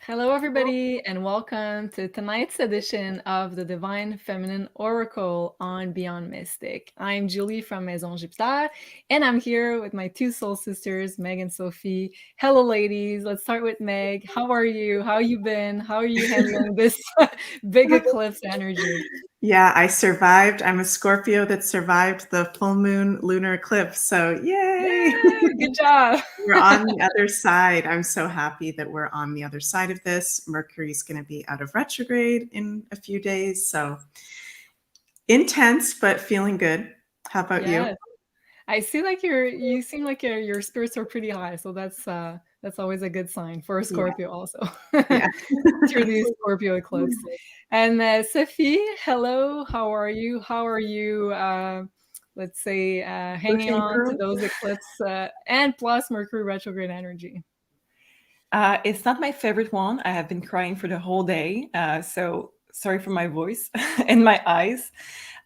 Hello, everybody, and welcome to tonight's edition of the Divine Feminine Oracle on Beyond Mystic. I'm Julie from MAISON, and I'm here with my two soul sisters, Meg and Sophie. Hello, ladies. Let's start with Meg. How are you? How you been? How are you handling this big eclipse energy? Yeah, I survived. I'm a Scorpio that survived the full moon lunar eclipse. So yay! Good job. We're on the other side. I'm so happy that we're on the other side of this. Mercury's going to be out of retrograde in a few days. So intense, but feeling good. How about you? I see like you seem like your spirits are pretty high, so that's always a good sign for a Scorpio also. Yeah. Through the Scorpio eclipse. And Sophie, hello, how are you? How are you let's say hanging on to those eclipse and plus Mercury retrograde energy? It's not my favorite one. I have been crying for the whole day, so sorry for my voice and my eyes.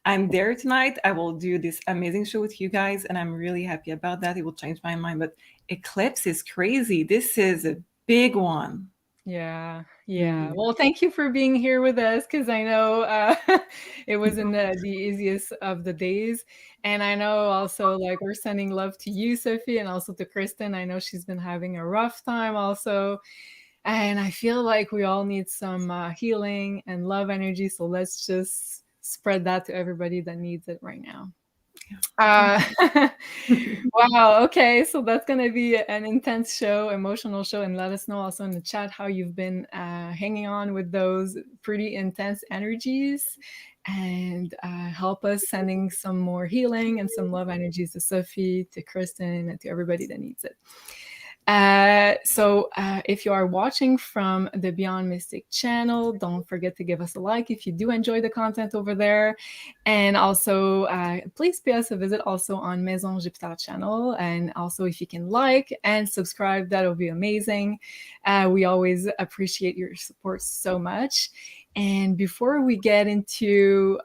I'm there tonight. I will do this amazing show with you guys, and I'm really happy about that. It will change my mind, but eclipse is crazy. This is a big one. Yeah. Well, thank you for being here with us, because I know it wasn't the easiest of the days. And I know also, like, we're sending love to you, Sophie, and also to Kristen. I know she's been having a rough time also. And I feel like we all need some healing and love energy. So let's just spread that to everybody that needs it right now. Wow. Okay. So that's going to be an intense show, emotional show. And let us know also in the chat how you've been hanging on with those pretty intense energies, and help us sending some more healing and some love energies to Sophie, to Kristen, and to everybody that needs it. So if you are watching from the Beyond Mystic channel, don't forget to give us a like if you do enjoy the content over there. And also, please pay us a visit also on Maison Jupiter channel. And also, if you can like and subscribe, that will be amazing. We always appreciate your support so much. And before we get into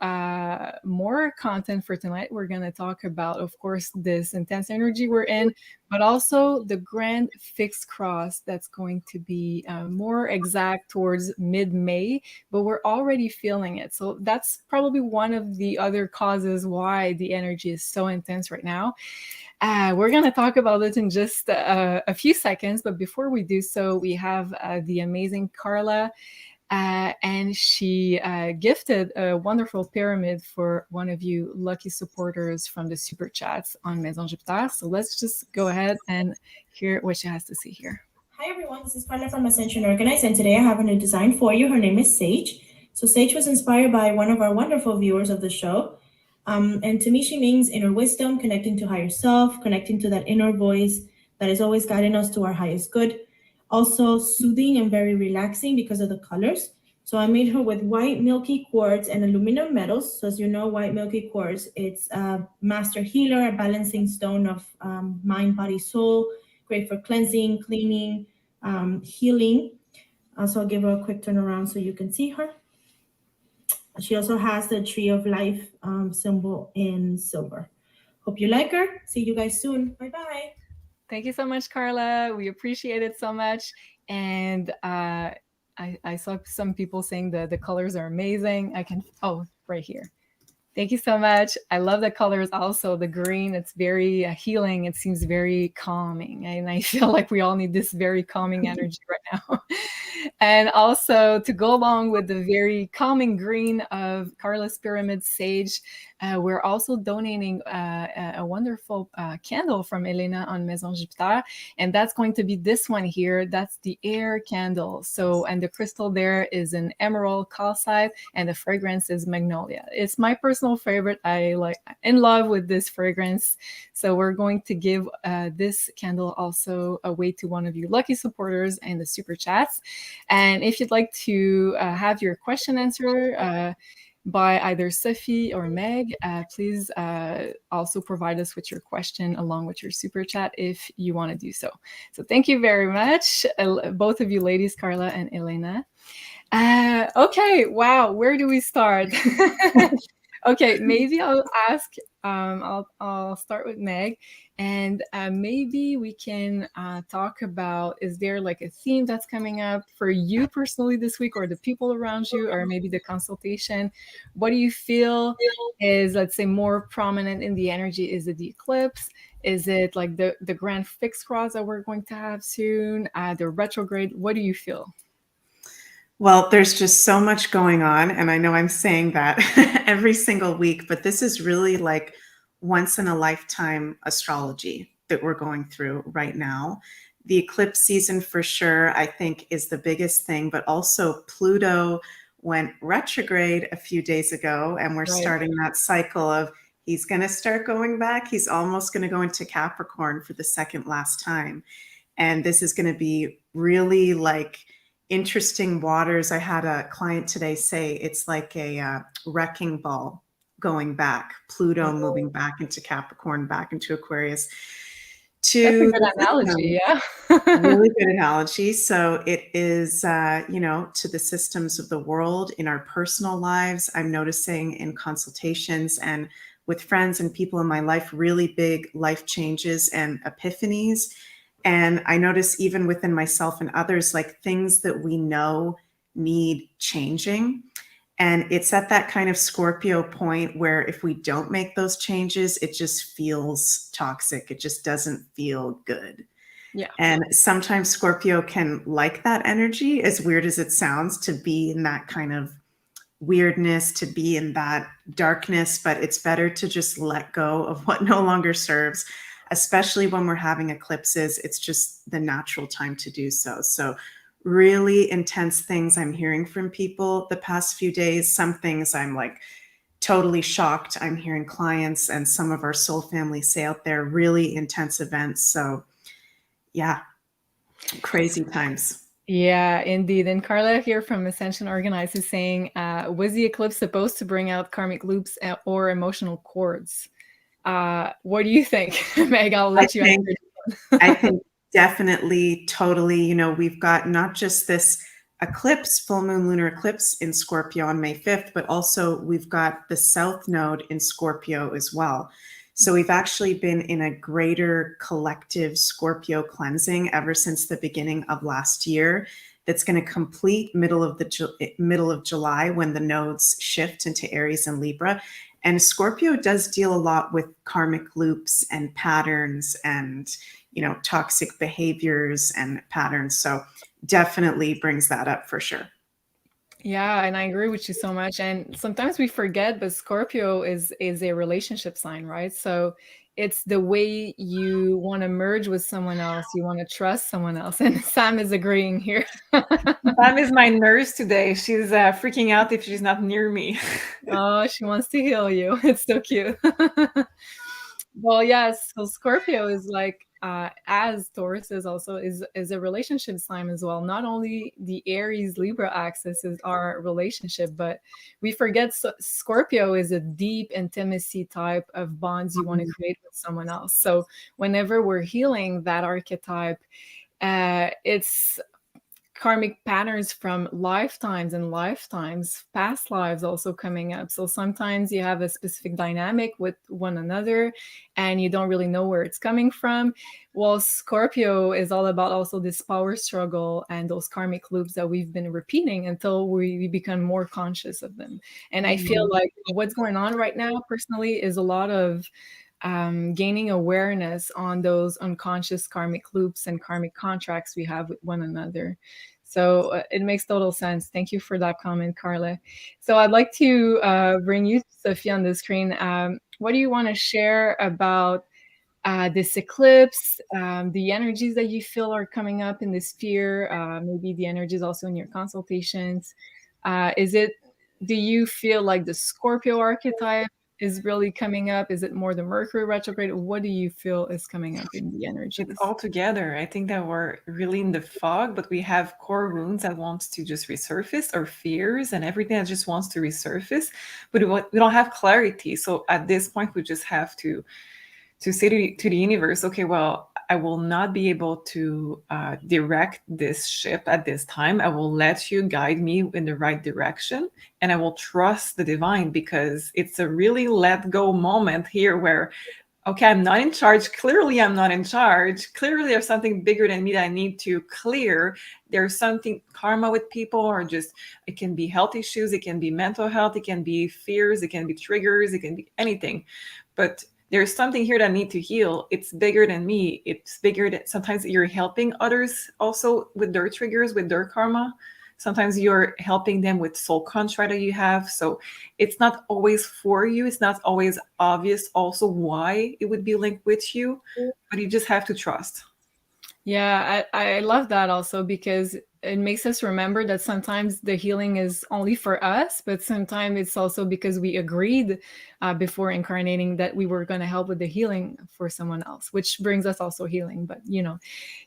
more content for tonight, we're going to talk about, of course, this intense energy we're in, but also the grand fixed cross that's going to be more exact towards mid-May, but we're already feeling it. So that's probably one of the other causes why the energy is so intense right now. We're going to talk about it in just a few seconds, but before we do so, we have the amazing Carla. And she gifted a wonderful pyramid for one of you lucky supporters from the super chats on Maison Jupiter. So let's just go ahead and hear what she has to say here. Hi everyone, this is Carla from Ascension Organize, and today I have a new design for you. Her name is Sage. So Sage was inspired by one of our wonderful viewers of the show. And to me, she means inner wisdom, connecting to higher self, connecting to that inner voice that is always guiding us to our highest good. Also soothing and very relaxing because of the colors. So I made her with white milky quartz and aluminum metals. So as you know, white milky quartz, it's a master healer, a balancing stone of mind, body, soul, great for cleansing, cleaning, healing. So I'll give her a quick turnaround so you can see her. She also has the tree of life symbol in silver. Hope you like her. See you guys soon. Bye-bye. Thank you so much, Carla. We appreciate it so much. And I saw some people saying the colors are amazing. Right here. Thank you so much. I love the colors also. The green, it's very healing. It seems very calming. And I feel like we all need this very calming energy right now. And also, to go along with the very calming green of Carla's Pyramid Sage, we're also donating a wonderful candle from Elena on Maison Jupiter. And that's going to be this one here. That's the air candle. And the crystal there is an emerald calcite, and the fragrance is magnolia. It's my personal favorite. In love with this fragrance. So we're going to give this candle also away to one of you lucky supporters in the super chats. And if you'd like to have your question answered by either Sophie or Meg, please also provide us with your question along with your super chat if you want to do so. So thank you very much, both of you ladies, Carla and Elena. Okay, wow, where do we start? Okay, maybe I'll ask, I'll start with Meg. And maybe we can talk about, is there like a theme that's coming up for you personally this week, or the people around you, or maybe the consultation? What do you feel is, let's say, more prominent in the energy? Is it the eclipse? Is it like the grand fixed cross that we're going to have soon? The retrograde? What do you feel? Well, there's just so much going on. And I know I'm saying that every single week, but this is really like once in a lifetime astrology that we're going through right now. The eclipse season for sure, I think, is the biggest thing, but also Pluto went retrograde a few days ago, and we're starting that cycle of he's going to start going back. He's almost going to go into Capricorn for the second last time. And this is going to be really like interesting waters. I had a client today say it's like a wrecking ball going back, Pluto moving back into Capricorn, back into Aquarius. That's a good analogy, yeah. Really good analogy. So it is, to the systems of the world in our personal lives. I'm noticing in consultations and with friends and people in my life, really big life changes and epiphanies. And I notice even within myself and others, like things that we know need changing. And it's at that kind of Scorpio point where if we don't make those changes, it just feels toxic. It just doesn't feel good. Yeah. And sometimes Scorpio can like that energy, as weird as it sounds, to be in that kind of weirdness, to be in that darkness, but it's better to just let go of what no longer serves, especially when we're having eclipses. It's just the natural time to do so. So really intense things I'm hearing from people the past few days. Some things I'm like totally shocked. I'm hearing clients and some of our soul family say out there, really intense events. So yeah, crazy times. Yeah, indeed. And Carla here from Ascension Organized is saying, was the eclipse supposed to bring out karmic loops or emotional cords? What do you think? Meg, I'll let you answer. I think definitely, totally, we've got not just this eclipse, full moon lunar eclipse in Scorpio on May 5th, but also we've got the South Node in Scorpio as well. So we've actually been in a greater collective Scorpio cleansing ever since the beginning of last year. That's going to complete middle of July when the nodes shift into Aries and Libra. And Scorpio does deal a lot with karmic loops and patterns and, toxic behaviors and patterns. So definitely brings that up for sure. Yeah, and I agree with you so much. And sometimes we forget, but Scorpio is a relationship sign, right? So it's the way you want to merge with someone else. You want to trust someone else. And Sam is agreeing here. Sam is my nurse today. She's freaking out if she's not near me. Oh, she wants to heal you. It's so cute. Well, yes. So Scorpio is like, as Taurus is also is a relationship sign as well. Not only the Aries Libra axis is our relationship, but we forget Scorpio is a deep intimacy type of bonds you want to create with someone else. So whenever we're healing that archetype, it's karmic patterns from lifetimes and lifetimes, past lives also coming up. So sometimes you have a specific dynamic with one another and you don't really know where it's coming from. Well, Scorpio is all about also this power struggle and those karmic loops that we've been repeating until we become more conscious of them. And I feel like what's going on right now personally is a lot of gaining awareness on those unconscious karmic loops and karmic contracts we have with one another. So it makes total sense. Thank you for that comment, Carla. So I'd like to bring you, Sophie, on the screen. What do you want to share about this eclipse, the energies that you feel are coming up in the sphere, maybe the energies also in your consultations? Do you feel like the Scorpio archetype is really coming up? Is it more the Mercury retrograde? What do you feel is coming up in the energy? It's all together. I think that we're really in the fog, but we have core wounds that wants to just resurface, or fears and everything that just wants to resurface, but we don't have clarity. So at this point, we just have to say to the universe, okay, well, I will not be able to direct this ship at this time. I will let you guide me in the right direction, and I will trust the divine, because it's a really let go moment here where okay, I'm not in charge. Clearly, I'm not in charge. Clearly, there's something bigger than me that I need to clear. There's something karma with people, or just it can be health issues, it can be mental health, it can be fears, it can be triggers, it can be anything. But there's something here that I need to heal. It's bigger than me. It's bigger than, sometimes you're helping others also with their triggers, with their karma. Sometimes you're helping them with soul contract that you have. So it's not always for you. It's not always obvious also why it would be linked with you, but you just have to trust. Yeah, I love that also, because it makes us remember that sometimes the healing is only for us, but sometimes it's also because we agreed before incarnating that we were going to help with the healing for someone else, which brings us also healing. But, you know,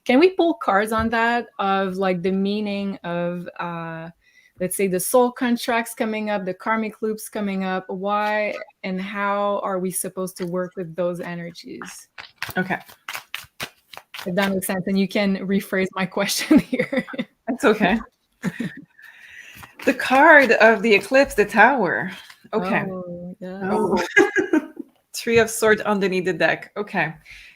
can we pull cards on that of like the meaning of, let's say, the soul contracts coming up, the karmic loops coming up? Why and how are we supposed to work with those energies? Okay. If that makes sense, and you can rephrase my question here. That's okay. The card of the eclipse, the Tower. Okay. Oh, yeah. Oh. 3 of Swords underneath the deck. Okay.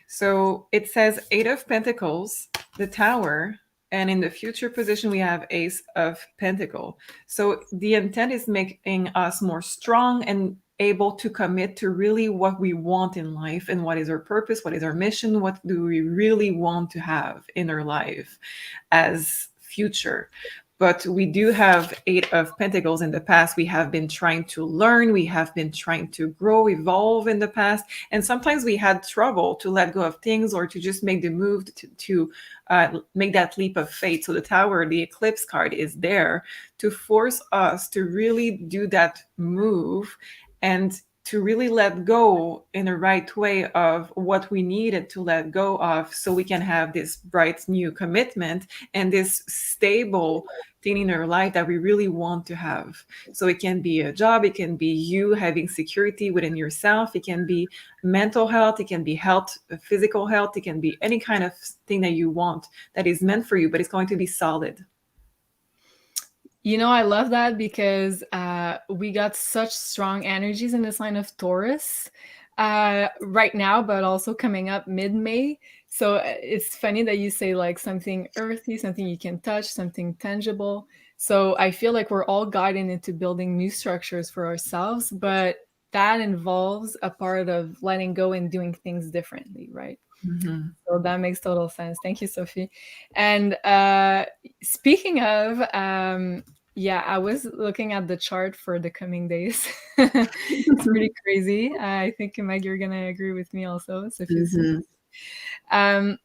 So it says 8 of Pentacles, the Tower, and in the future position, we have Ace of Pentacle. So the intent is making us more strong and able to commit to really what we want in life, and what is our purpose, what is our mission, what do we really want to have in our life as future. But we do have 8 of Pentacles in the past. We have been trying to learn. We have been trying to grow, evolve in the past. And sometimes we had trouble to let go of things, or to just make the move to make that leap of faith. So the Tower, the eclipse card, is there to force us to really do that move and to really let go in the right way of what we needed to let go of, so we can have this bright new commitment and this stable thing in our life that we really want to have. So it can be a job, it can be you having security within yourself, it can be mental health, it can be health, physical health, it can be any kind of thing that you want that is meant for you, but it's going to be solid. You know, I love that, because we got such strong energies in the sign of Taurus right now, but also coming up mid-May. So it's funny that you say like something earthy, something you can touch, something tangible. So I feel like we're all guided into building new structures for ourselves, but that involves a part of letting go and doing things differently, right? Mm-hmm. So that makes total sense. Thank you, Sophie. And speaking of, yeah, I was looking at the chart for the coming days. It's pretty crazy. I think, Meg, you're going to agree with me also, Sophie. Mhm.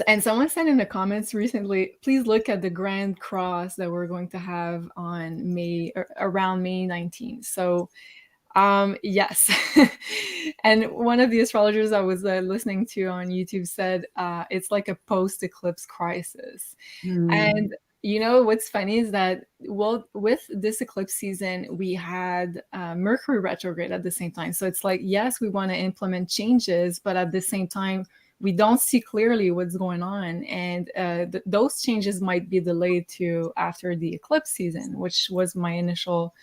And someone said in the comments recently, please look at the Grand Cross that we're going to have on around May 19th. So yes. And one of the astrologers I was listening to on YouTube said it's like a post-eclipse crisis. And you know what's funny is that, well, with this eclipse season, we had Mercury retrograde at the same time. So it's like, yes, we want to implement changes, but at the same time, we don't see clearly what's going on. And those changes might be delayed to after the eclipse season, which was my initial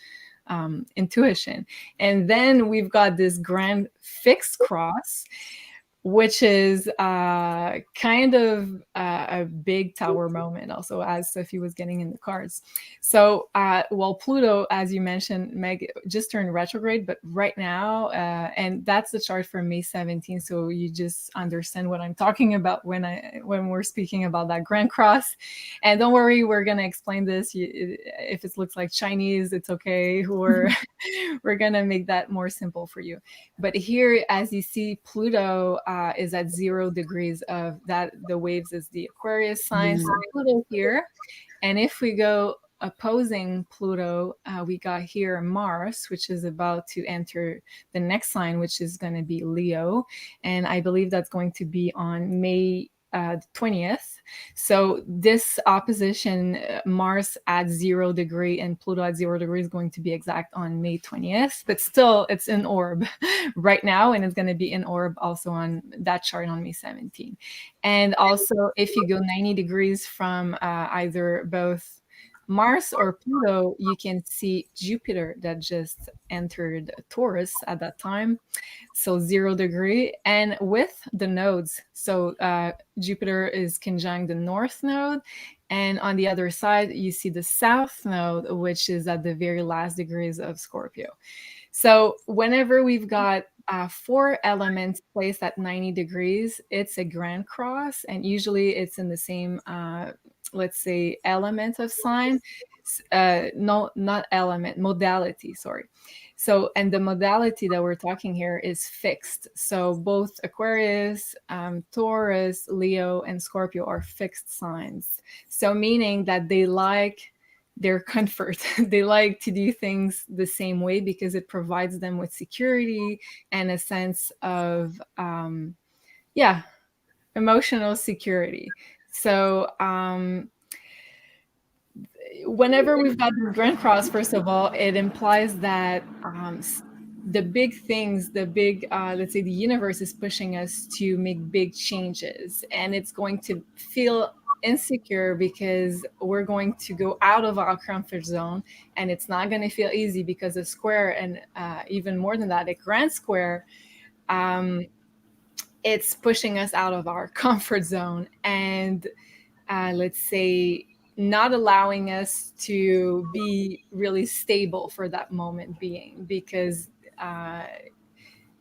intuition. And then we've got this grand fixed cross, which is kind of a big tower moment also, as Sophie was getting in the cards. So, well, Pluto, as you mentioned, Meg, just turned retrograde, but right now, and that's the chart for May 17th, so you just understand what I'm talking about when we're speaking about that Grand Cross. And don't worry, we're going to explain this. If it looks like Chinese, it's okay. We're going to make that more simple for you. But here, as you see, Pluto is at 0 degrees of that. The waves is the Aquarius sign. So Pluto here. And if we go opposing Pluto, we got here Mars, which is about to enter the next sign, which is going to be Leo. And I believe that's going to be on May 20th. So this opposition, Mars at 0 degree and Pluto at 0 degree, is going to be exact on May 20th, but still it's in orb right now, and it's going to be in orb also on that chart on May 17th. And also if you go 90 degrees from either both Mars or Pluto, you can see Jupiter that just entered Taurus at that time, so 0 degree, and with the nodes. So Jupiter is conjunct the North Node, and on the other side, you see the South Node, which is at the very last degrees of Scorpio. So whenever we've got 4 elements placed at 90 degrees, it's a grand cross, and usually it's in the same, let's say, element of sign. No, not element, modality, sorry. So, and the modality that we're talking here is fixed. So both Aquarius, Taurus, Leo, and Scorpio are fixed signs. So meaning that they like their comfort. They like to do things the same way because it provides them with security and a sense of, emotional security. So whenever we've got the Grand Cross, first of all, it implies that the big things, the big, let's say the universe is pushing us to make big changes, and it's going to feel insecure because we're going to go out of our comfort zone, and it's not going to feel easy because a square, and even more than that, a grand square, it's pushing us out of our comfort zone, and let's say not allowing us to be really stable for that moment being, because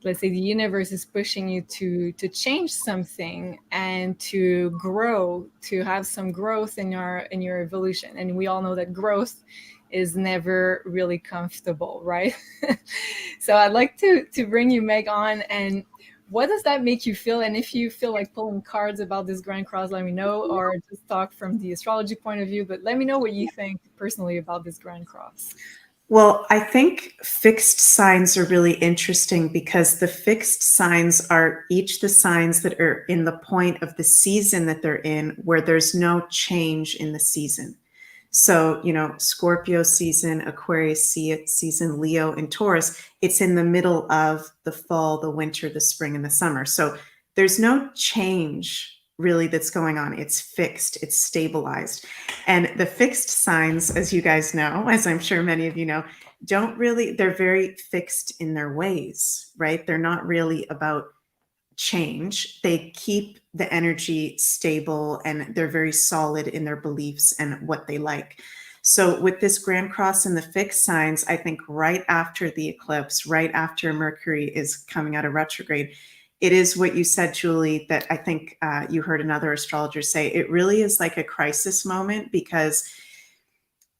let's say the universe is pushing you to change something and to grow, to have some growth in your evolution. And we all know that growth is never really comfortable, right? So I'd like to bring you, Meg, on, and what does that make you feel? And if you feel like pulling cards about this Grand Cross, let me know, or just talk from the astrology point of view, but let me know what you think personally about this Grand Cross. Well, I think fixed signs are really interesting because the fixed signs are each the signs that are in the point of the season that they're in, where there's no change in the season. So, Scorpio season, Aquarius season, Leo, and Taurus, it's in the middle of the fall, the winter, the spring, and the summer. So there's no change really that's going on. It's fixed, it's stabilized. And the fixed signs, as you guys know, as I'm sure many of you know, they're very fixed in their ways, right? They're not really about change. They keep the energy stable, and they're very solid in their beliefs and what they like. So with this Grand Cross and the fixed signs, I think right after the eclipse, right after Mercury is coming out of retrograde, it is what you said, Julie, that I think you heard another astrologer say. It really is like a crisis moment, because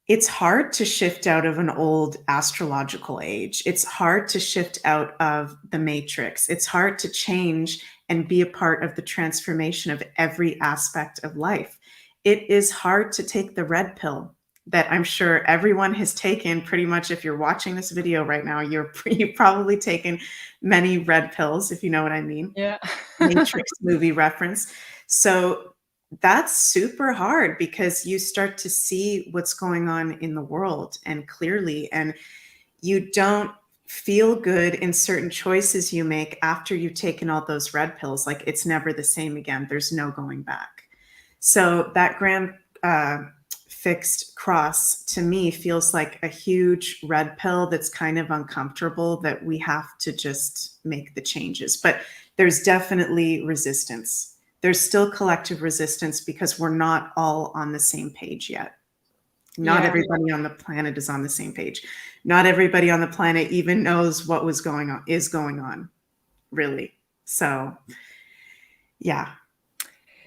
it's hard to shift out of an old astrological age. It's hard to shift out of the matrix. It's hard to change and be a part of the transformation of every aspect of life. It is hard to take the red pill that I'm sure everyone has taken. Pretty much, if you're watching this video right now, you've probably taken many red pills, if you know what I mean. Yeah. Matrix movie reference. So that's super hard, because you start to see what's going on in the world and clearly, and you don't feel good in certain choices you make after you've taken all those red pills. Like, it's never the same again. There's no going back. So that grand fixed cross to me feels like a huge red pill that's kind of uncomfortable, that we have to just make the changes. But there's definitely resistance. There's still collective resistance, because we're not all on the same page yet. Not everybody on the planet is on the same page. Not everybody on the planet even knows what is going on, really. So, yeah.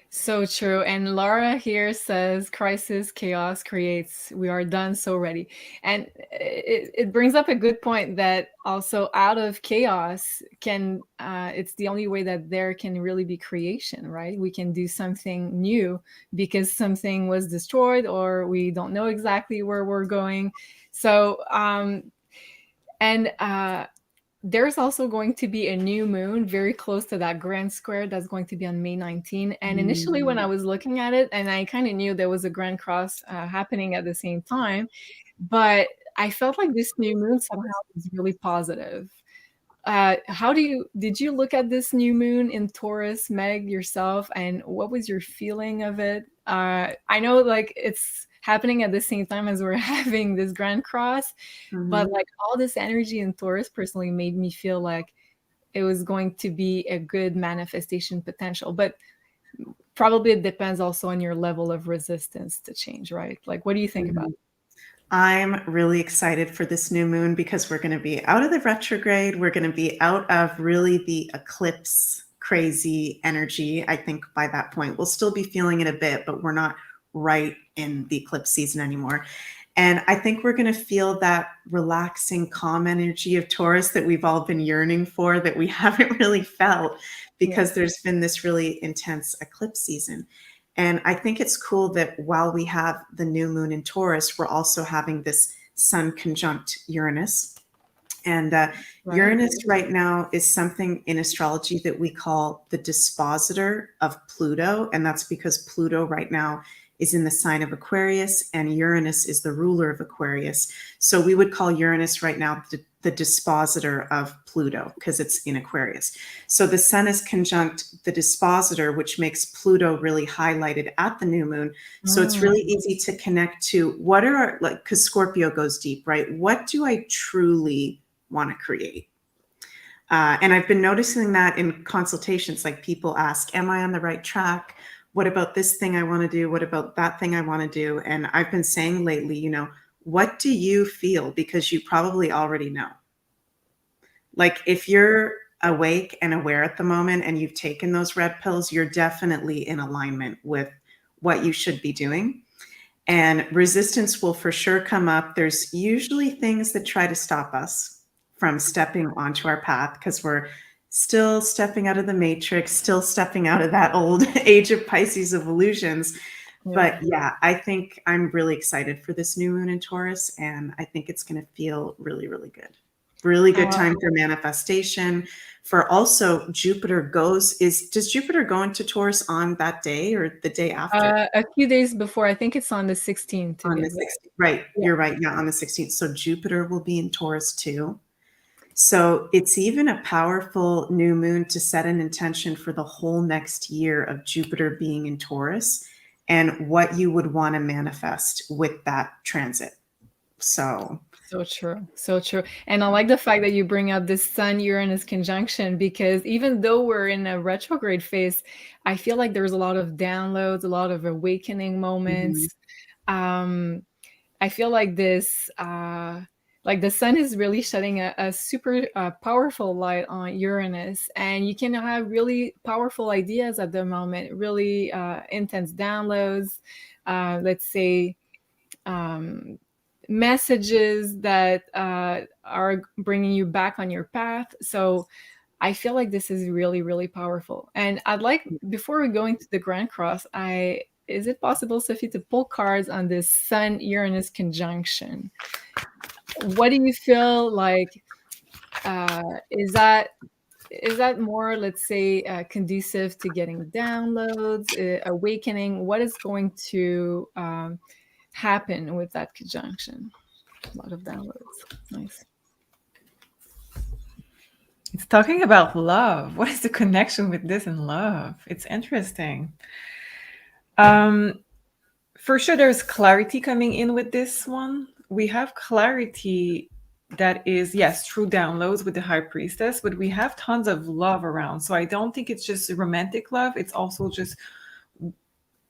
So true. And Laura here says, crisis, chaos creates, we are done, so ready. And it brings up a good point that also out of chaos it's the only way that there can really be creation, right? We can do something new because something was destroyed, or we don't know exactly where we're going. So, there's also going to be a new moon very close to that grand square that's going to be on May 19. And initially when I was looking at it, and I kind of knew there was a grand cross happening at the same time, but I felt like this new moon somehow was really positive. Did you look at this new moon in Taurus, Meg, yourself, and what was your feeling of it? I know, like, it's happening at the same time as we're having this grand cross. But like all this energy in Taurus personally made me feel like it was going to be a good manifestation potential. But probably it depends also on your level of resistance to change, right? Like, what do you think about it? I'm really excited for this new moon because we're going to be out of the retrograde. We're going to be out of really the eclipse crazy energy. I think by that point, we'll still be feeling it a bit, but we're not right in the eclipse season anymore. And I think we're going to feel that relaxing, calm energy of Taurus that we've all been yearning for, that we haven't really felt because there's been this really intense eclipse season. And I think it's cool that while we have the new moon in Taurus, we're also having this Sun conjunct Uranus. And Uranus right now is something in astrology that we call the dispositor of Pluto. And that's because Pluto right now is in the sign of Aquarius and Uranus is the ruler of Aquarius. So we would call Uranus right now the dispositor of Pluto because it's in Aquarius. So the Sun is conjunct the dispositor, which makes Pluto really highlighted at the new moon. So it's really easy to connect to what are our, like, because Scorpio goes deep, right? What do I truly want to create? And I've been noticing that in consultations, like people ask, am I on the right track? What about this thing I want to do? What about that thing I want to do? And I've been saying lately, you know, what do you feel? Because you probably already know. Like if you're awake and aware at the moment and you've taken those red pills, you're definitely in alignment with what you should be doing. And resistance will for sure come up. There's usually things that try to stop us from stepping onto our path because we're still stepping out of the matrix, still stepping out of that old age of Pisces of illusions. But yeah, I think I'm really excited for this new moon in Taurus, and I think it's going to feel really, really good. Really good time for manifestation. For also Jupiter does Jupiter go into Taurus on that day or the day after? A few days before, I think it's on the 16th. On the 16th, right? You're right. Yeah, on the 16th. So Jupiter will be in Taurus too. So it's even a powerful new moon to set an intention for the whole next year of Jupiter being in Taurus and what you would want to manifest with that transit. So true. So true. And I like the fact that you bring up this Sun Uranus conjunction because even though we're in a retrograde phase, I feel like there's a lot of downloads, a lot of awakening moments. I feel like this like the Sun is really shedding a super powerful light on Uranus, and you can have really powerful ideas at the moment, really intense downloads, let's say messages that are bringing you back on your path. So I feel like this is really, really powerful. And I'd like, before we go into the Grand Cross, is it possible, Sophie, to pull cards on this Sun-Uranus conjunction? What do you feel like? Is that more, let's say, conducive to getting downloads, awakening? What is going to happen with that conjunction? A lot of downloads. Nice. It's talking about love. What is the connection with this and love? It's interesting. For sure, there's clarity coming in with this one. We have clarity that is, yes, true downloads with the High Priestess, but we have tons of love around. So I don't think it's just romantic love. It's also just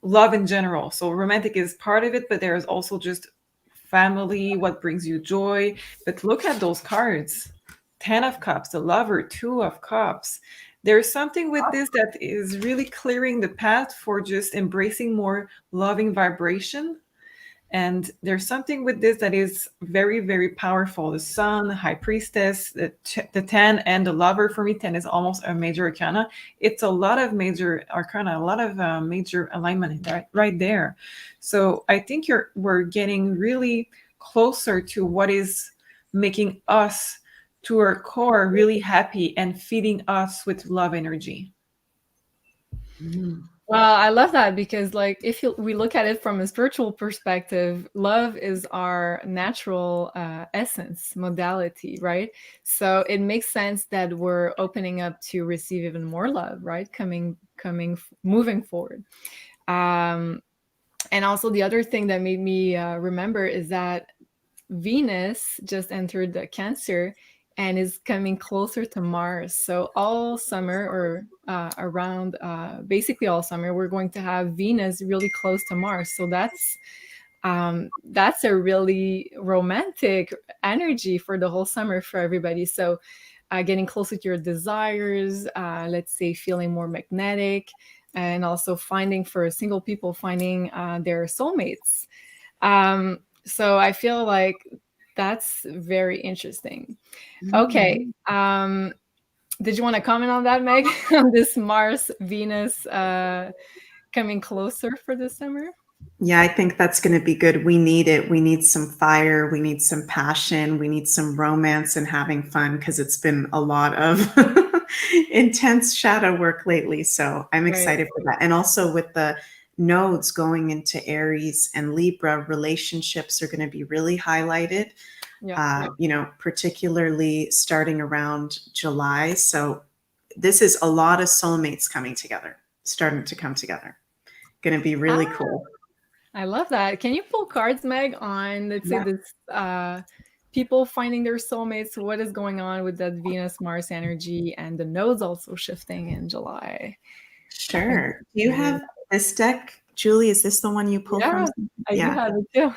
love in general. So romantic is part of it, but there's also just family, what brings you joy. But look at those cards. 10 of Cups, the Lover, 2 of Cups. There's something with this that is really clearing the path for just embracing more loving vibration. And there's something with this that is very, very powerful. The Sun, the High Priestess, the 10, and the Lover. For me, 10 is almost a major arcana. It's a lot of major arcana, a lot of major alignment right there. So I think we're getting really closer to what is making us, to our core, really happy and feeding us with love energy. Well, I love that because, like, we look at it from a spiritual perspective, love is our natural essence, modality, right? So it makes sense that we're opening up to receive even more love, right? Moving forward. And also the other thing that made me remember is that Venus just entered the Cancer and is coming closer to Mars. So all summer, or around basically all summer, we're going to have Venus really close to Mars. So that's a really romantic energy for the whole summer for everybody. So getting closer to your desires, let's say feeling more magnetic, and also finding, for single people, finding their soulmates. So I feel like that's very interesting. Okay. Did you want to comment on that, Meg? On this Mars Venus coming closer for this summer? Yeah, I think that's going to be good. We need it. We need some fire. We need some passion. We need some romance and having fun, because it's been a lot of intense shadow work lately. So I'm excited for that. And also with the nodes going into Aries and Libra, relationships are going to be really highlighted, you know, particularly starting around July. So this is a lot of soulmates coming together, starting to come together. Going to be really cool. I love that. Can you pull cards, Meg, on, let's say, this people finding their soulmates? What is going on with that Venus-Mars energy, and the nodes also shifting in July? Sure. Do you have this deck, Julie? Is this the one you pulled from? I do have it too.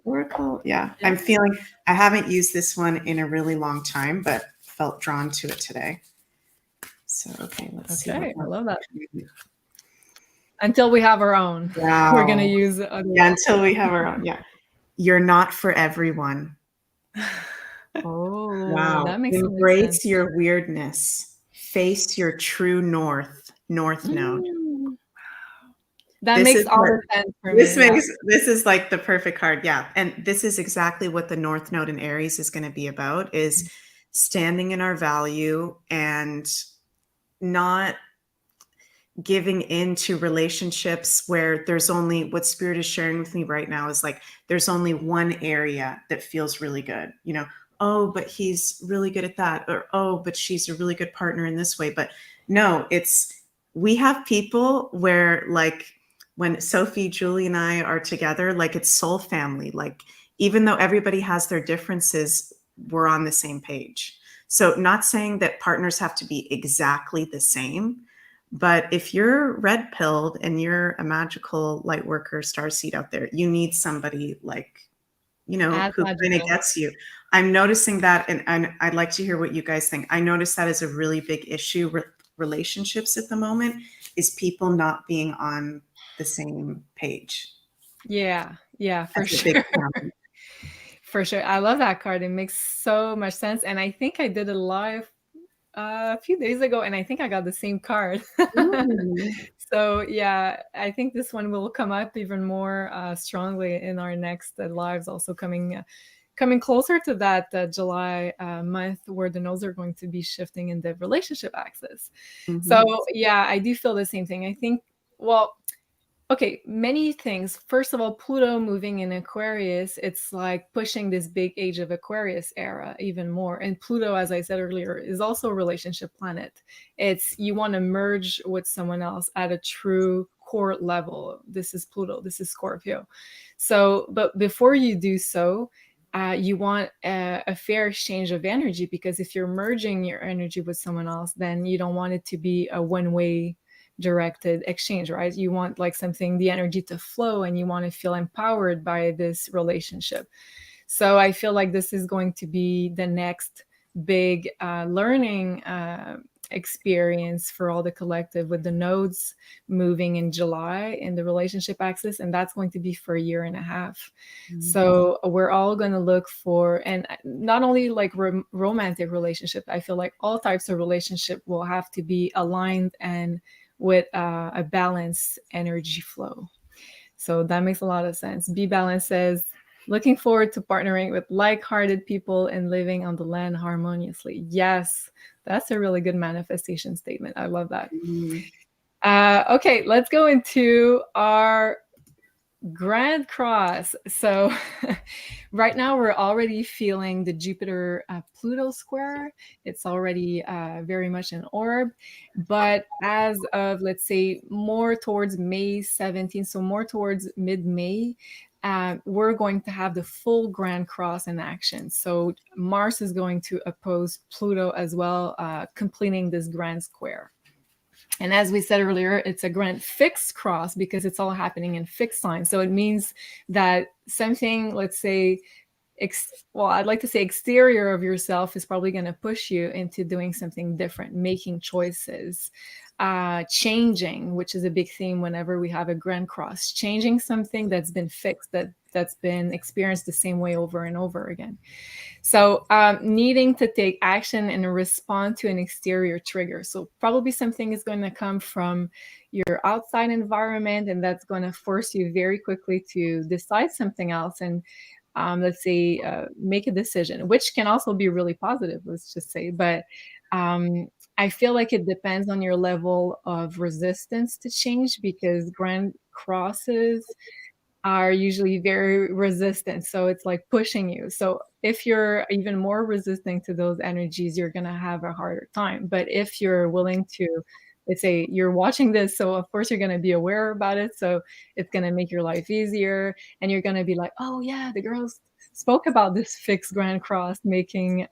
Oracle. Yeah. I'm feeling, I haven't used this one in a really long time, but felt drawn to it today. So, okay, let's see. I love that. Until we have our own. Wow. We're going to use until we have our own. Yeah. You're not for everyone. Oh, wow. That makes Embrace your weirdness. Face your true north node. That makes all the sense for me. This is like the perfect card. Yeah. And this is exactly what the North Node in Aries is going to be about, is standing in our value and not giving into relationships where there's only, what Spirit is sharing with me right now is like, there's only one area that feels really good. You know, oh, but he's really good at that. Or, oh, but she's a really good partner in this way. But no, we have people where, like, when Sophie, Julie, and I are together, like, it's soul family. Like, even though everybody has their differences, we're on the same page. So not saying that partners have to be exactly the same, but if you're red pilled and you're a magical light worker, starseed out there, you need somebody like, you know, who kind of gets you. I'm noticing that, and I'd like to hear what you guys think. I notice that is a really big issue with relationships at the moment, is people not being on the same page. Yeah, for sure. For sure. I love that card. It makes so much sense. And I think I did a live a few days ago, and I think I got the same card. So yeah, I think this one will come up even more strongly in our next lives, also coming closer to that July month, where the nodes are going to be shifting in the relationship axis. So yeah, I do feel the same thing. I think, well, okay, many things. First of all, Pluto moving in Aquarius, it's like pushing this big age of Aquarius era even more. And Pluto, as I said earlier, is also a relationship planet. It's, you want to merge with someone else at a true core level. This is Pluto, this is Scorpio. So, but before you do so, you want a fair exchange of energy, because if you're merging your energy with someone else, then you don't want it to be a one-way directed exchange, right? You want like something, the energy to flow, and you want to feel empowered by this relationship. So I feel like this is going to be the next big learning experience for all the collective, with the nodes moving in July in the relationship axis, and that's going to be for 1.5 years. So we're all going to look for, and not only like romantic relationship, I feel like all types of relationship will have to be aligned and with a balanced energy flow. So that makes a lot of sense. Be Balanced says, looking forward to partnering with like-hearted people and living on the land harmoniously. Yes, that's a really good manifestation statement. I love that. Okay, let's go into our Grand Cross. So right now we're already feeling the Jupiter Pluto square. It's already very much an orb. But as of, let's say, more towards May 17th, so more towards mid-May, we're going to have the full Grand Cross in action. So Mars is going to oppose Pluto as well, completing this grand square. And as we said earlier, it's a grand fixed cross because it's all happening in fixed signs. So it means that something, let's say, I'd like to say exterior of yourself is probably going to push you into doing something different, making choices, changing, which is a big theme whenever we have a grand cross, changing something that's been fixed, that's been experienced the same way over and over again. So needing to take action and respond to an exterior trigger. So probably something is going to come from your outside environment, and that's going to force you very quickly to decide something else and let's say make a decision, which can also be really positive, let's just say. But I feel like it depends on your level of resistance to change, because grand crosses are usually very resistant. So it's like pushing you. So if you're even more resistant to those energies, you're going to have a harder time. But if you're willing to, let's say you're watching this, so of course you're going to be aware about it. So it's going to make your life easier. And you're going to be like, oh yeah, the girls spoke about this fixed grand cross, making,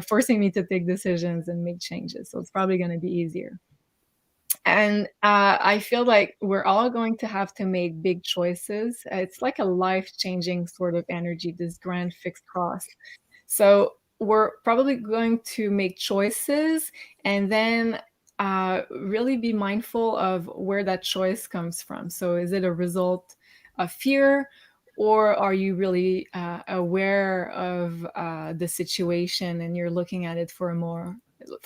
forcing me to take decisions and make changes. So it's probably going to be easier. And I feel like we're all going to have to make big choices. It's like a life-changing sort of energy, this grand fixed cross. So we're probably going to make choices and then really be mindful of where that choice comes from. So is it a result of fear, or are you really aware of the situation and you're looking at it from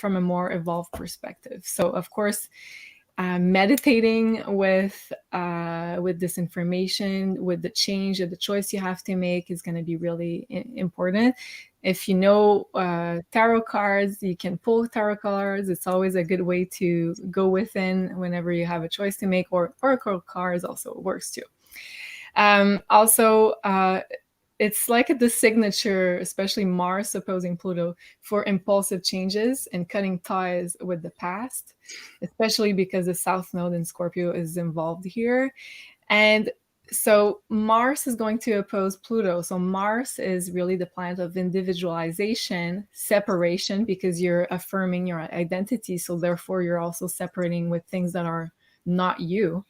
a more evolved perspective? So of course, meditating with this information, with the change or the choice you have to make, is going to be really important. If you know tarot cards, you can pull tarot cards. It's always a good way to go within whenever you have a choice to make, or oracle cards also works too. Also, it's like the signature, especially Mars opposing Pluto, for impulsive changes and cutting ties with the past, especially because the South Node in Scorpio is involved here. And so Mars is going to oppose Pluto. So Mars is really the planet of individualization, separation, because you're affirming your identity. So therefore, you're also separating with things that are not you.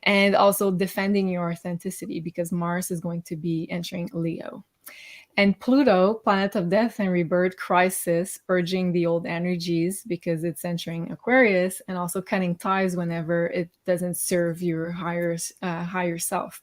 And also defending your authenticity, because Mars is going to be entering Leo. And Pluto, planet of death and rebirth, crisis, purging the old energies because it's entering Aquarius, and also cutting ties whenever it doesn't serve your higher self.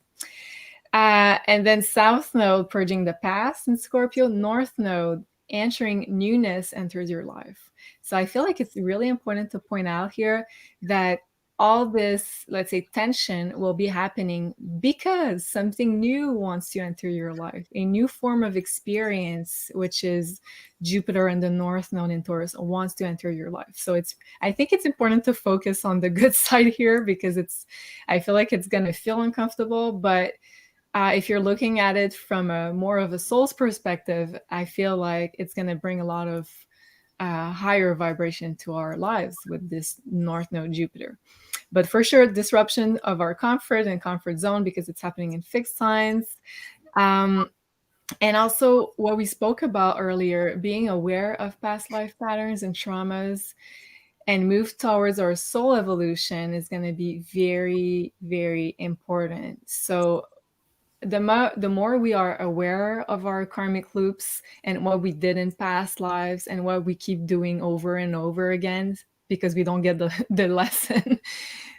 And then South Node, purging the past in Scorpio. North Node, entering newness, enters your life. So I feel like it's really important to point out here that all this, let's say, tension will be happening because something new wants to enter your life, a new form of experience, which is Jupiter and the North Node in Taurus, wants to enter your life. So I think it's important to focus on the good side here, because I feel like it's going to feel uncomfortable, but if you're looking at it from a more of a soul's perspective, I feel like it's going to bring a lot of higher vibration to our lives with this North Node Jupiter. But for sure, disruption of our comfort and comfort zone, because it's happening in fixed signs. And also what we spoke about earlier, being aware of past life patterns and traumas and move towards our soul evolution is going to be very, very important. So the more we are aware of our karmic loops and what we did in past lives and what we keep doing over and over again, because we don't get the lesson,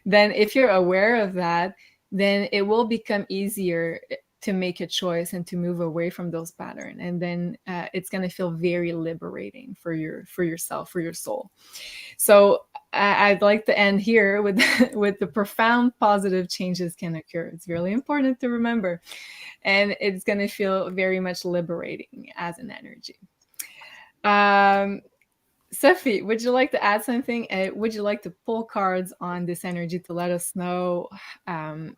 then if you're aware of that, then it will become easier to make a choice and to move away from those patterns. And then it's going to feel very liberating for yourself, for your soul. So I'd like to end here with the profound positive changes can occur. It's really important to remember. And it's going to feel very much liberating as an energy. Sophie, would you like to add something? Would you like to pull cards on this energy to let us know,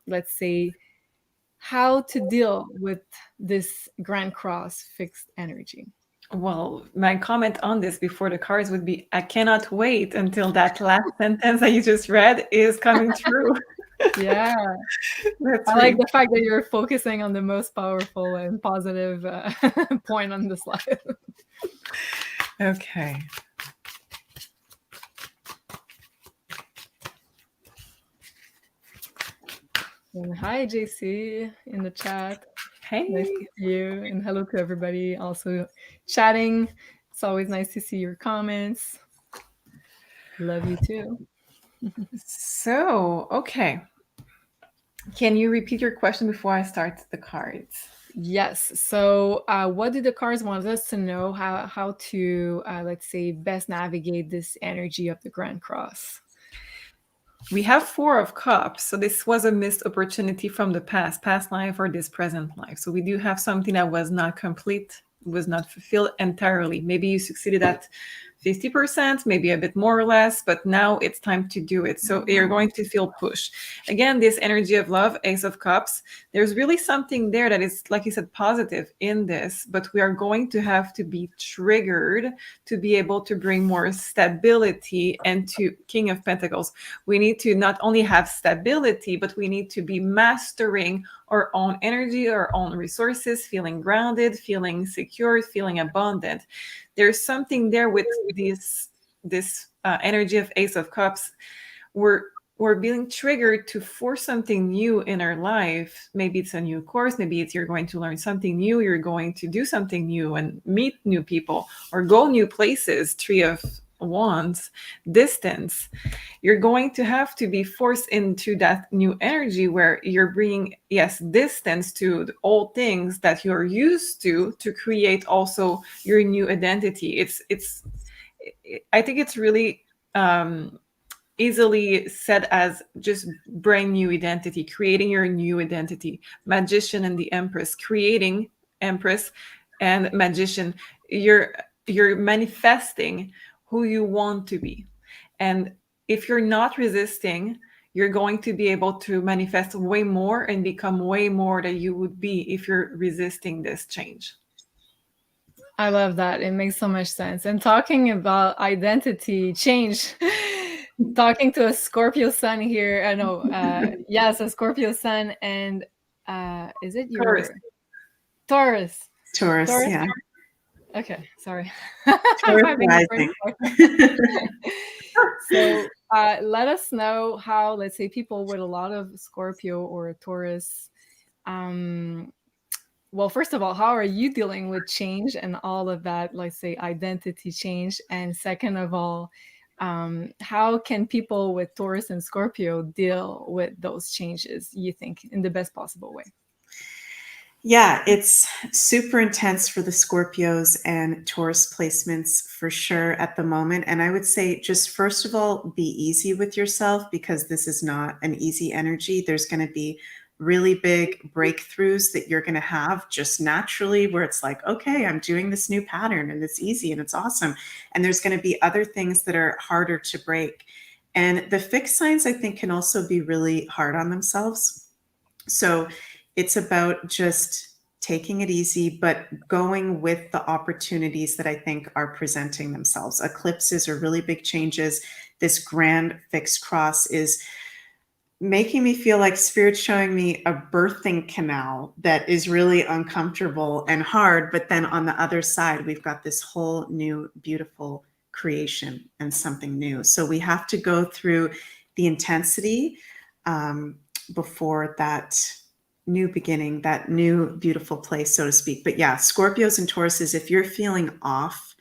let's say, how to deal with this Grand Cross fixed energy. Well, my comment on this before the cards would be, I cannot wait until that last sentence that you just read is coming true. Yeah. I like the fact that you're focusing on the most powerful and positive point on the slide. Okay. And hi, JC, in the chat. Hey. Nice to see you. And hello to everybody also chatting. It's always nice to see your comments. Love you too. So, okay. Can you repeat your question before I start the cards? Yes. So what do the cards want us to know how to, let's say, best navigate this energy of the Grand Cross? We have 4 of Cups. So this was a missed opportunity from the past life or this present life. So we do have something that was not complete, was not fulfilled entirely. Maybe you succeeded at 50%, maybe a bit more or less, but now it's time to do it. So you're going to feel pushed. Again, this energy of love, Ace of Cups, there's really something there that is, like you said, positive in this, but we are going to have to be triggered to be able to bring more stability. And to King of Pentacles, we need to not only have stability, but we need to be mastering our own energy, our own resources, feeling grounded, feeling secure, feeling abundant. There's something there with this energy of Ace of Cups. We're being triggered to force something new in our life. Maybe it's a new course. Maybe it's you're going to learn something new. You're going to do something new and meet new people or go new places. 3 of Wands, distance. You're going to have to be forced into that new energy where you're bringing, yes, distance to the old things that you're used to create also your new identity. I think it's really easily said as just brand new identity, creating your new identity. Magician and the Empress, creating Empress and Magician. You're manifesting who you want to be. And if you're not resisting, you're going to be able to manifest way more and become way more than you would be if you're resisting this change. I love that. It makes so much sense. And talking about identity change, talking to a Scorpio sun here. I know. Yes, a Scorpio sun. And is it your Taurus? Taurus, yeah. Okay, sorry. Taurus rising. So let us know how, let's say, people with a lot of Scorpio or a Taurus, well, first of all, how are you dealing with change and all of that, let's say, identity change? And second of all, how can people with Taurus and Scorpio deal with those changes, you think, in the best possible way? Yeah, it's super intense for the Scorpios and Taurus placements for sure at the moment. And I would say just first of all, be easy with yourself because this is not an easy energy. There's going to be really big breakthroughs that you're going to have just naturally where it's like, okay, I'm doing this new pattern and it's easy and it's awesome. And there's going to be other things that are harder to break. And the fixed signs, I think, can also be really hard on themselves. So it's about just taking it easy, but going with the opportunities that I think are presenting themselves. Eclipses are really big changes. This grand fixed cross is making me feel like Spirit's showing me a birthing canal that is really uncomfortable and hard. But then on the other side, we've got this whole new beautiful creation and something new. So we have to go through the intensity before that new beginning, that new beautiful place, so to speak. But yeah, Scorpios and Tauruses, if you're feeling off,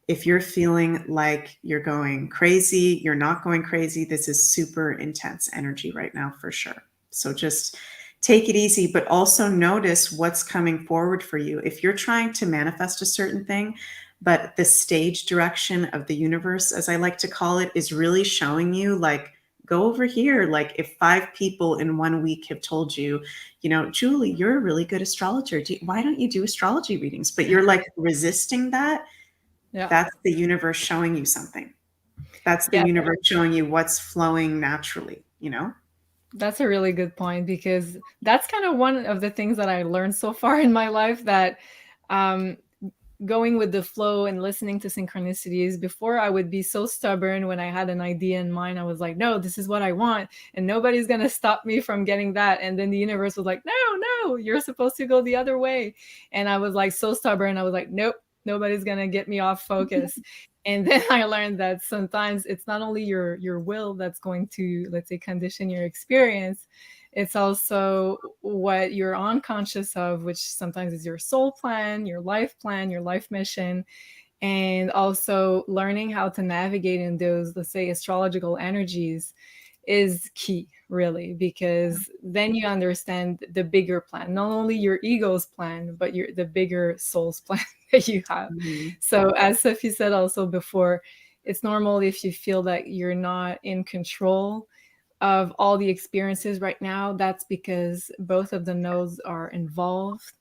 if you're feeling like you're going crazy, you're not going crazy, this is super intense energy right now for sure. So just take it easy, but also notice what's coming forward for you. If you're trying to manifest a certain thing, but the stage direction of the universe, as I like to call it, is really showing you like, go over here. Like if 5 people in 1 week have told you, you know, Julie, you're a really good astrologer. Why don't you do astrology readings? But you're like resisting that. Yeah. That's the universe showing you something. That's the universe showing you what's flowing naturally, you know? That's a really good point, because that's kind of one of the things that I learned so far in my life, that um, going with the flow and listening to synchronicities. Before, I would be so stubborn. When I had an idea in mind, I was like, no, this is what I want, and nobody's going to stop me from getting that. And then the universe was like, no, you're supposed to go the other way. And I was like so stubborn. I was like, nope, nobody's going to get me off focus. And then I learned that sometimes it's not only your will that's going to, let's say, condition your experience. It's also what you're unconscious of, which sometimes is your soul plan, your life mission, and also learning how to navigate in those, let's say, astrological energies is key, really, because then you understand the bigger plan, not only your ego's plan, but the bigger soul's plan that you have. So as Sophie said also before, it's normal if you feel that you're not in control of all the experiences right now. That's because both of the nodes are involved.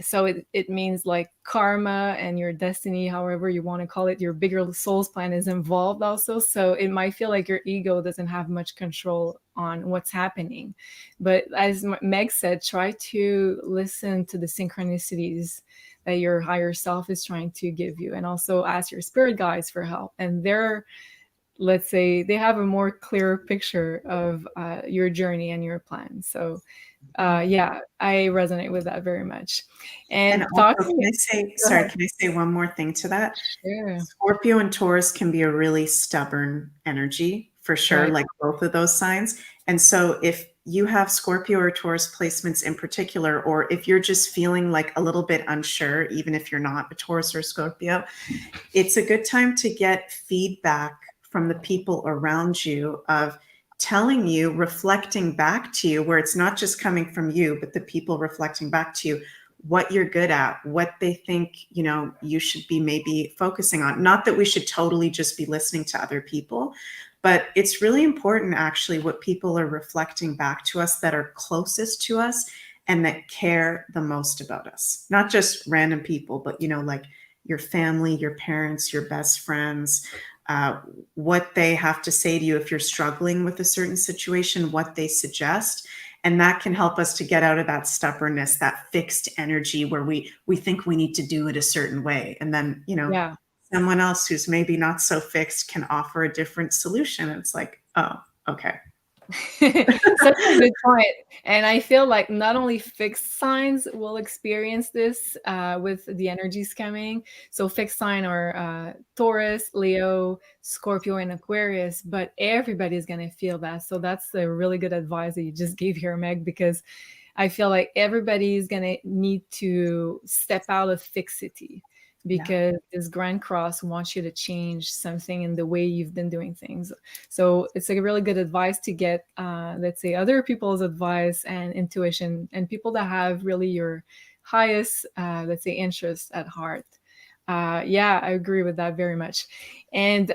So it means like karma and your destiny, however you want to call it, your bigger soul's plan is involved also. So it might feel like your ego doesn't have much control on what's happening. But as Meg said, try to listen to the synchronicities that your higher self is trying to give you, and also ask your spirit guides for help. And let's say they have a more clear picture of your journey and your plan. So yeah, I resonate with that very much. And also, can I say one more thing to that? Sure. Scorpio and Taurus can be a really stubborn energy, for sure, Right. like both of those signs. And so if you have Scorpio or Taurus placements in particular, or if you're just feeling like a little bit unsure, even if you're not a Taurus or Scorpio, it's a good time to get feedback from the people around you, of telling you, reflecting back to you, where it's not just coming from you, but the people reflecting back to you what you're good at, what they think, you should be maybe focusing on. Not that we should totally just be listening to other people, but it's really important actually what people are reflecting back to us that are closest to us and that care the most about us. Not just random people, but like your family, your parents, your best friends, what they have to say to you if you're struggling with a certain situation, what they suggest. And that can help us to get out of that stubbornness, that fixed energy where we think we need to do it a certain way. And then, Yeah. someone else who's maybe not so fixed can offer a different solution. It's like, oh, okay. Such a good point. And I feel like not only fixed signs will experience this with the energies coming. So fixed sign are Taurus, Leo, Scorpio, and Aquarius, but everybody's going to feel that. So that's the really good advice that you just gave here, Meg, because I feel like everybody's going to need to step out of fixity, because this Grand Cross wants you to change something in the way you've been doing things. So it's a really good advice to get, let's say, other people's advice and intuition, and people that have really your highest, let's say, interest at heart. Yeah, I agree with that very much. And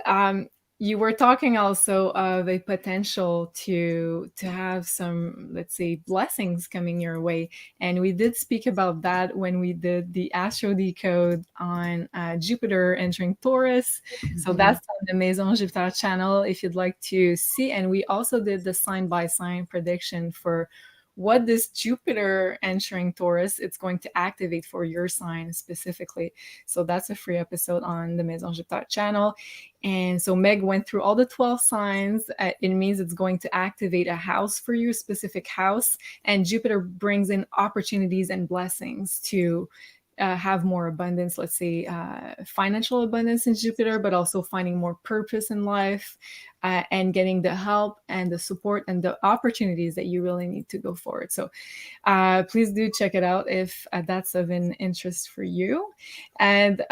you were talking also of a potential to have some, let's say, blessings coming your way, and we did speak about that when we did the Astro Decode on Jupiter entering Taurus. So that's on the Maison Jupiter channel if you'd like to see. And we also did the sign by sign prediction for what this Jupiter entering Taurus it's going to activate for your sign specifically. So that's a free episode on the Maison Jupiter channel. And so Meg went through all the 12 signs. It means it's going to activate a house for you, a specific house. And Jupiter brings in opportunities and blessings to have more abundance, let's say financial abundance in Jupiter, but also finding more purpose in life and getting the help and the support and the opportunities that you really need to go forward. So please do check it out if that's of an interest for you. And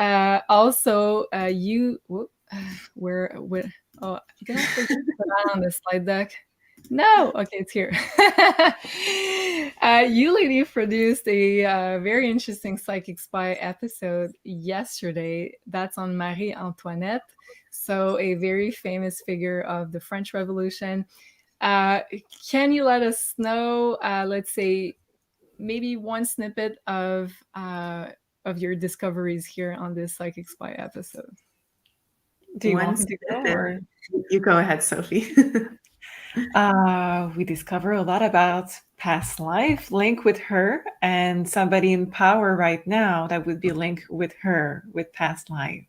also where oh, did I forget to put that on the slide deck? No, okay, it's here. You lady produced a very interesting Psychic Spy episode yesterday. That's on Marie Antoinette, so a very famous figure of the French Revolution. Can you let us know, let's say, maybe one snippet of your discoveries here on this Psychic Spy episode? Do you want me to go? Or? You go ahead, Sophie. We discover a lot about past life link with her and somebody in power right now that would be linked with her with past life.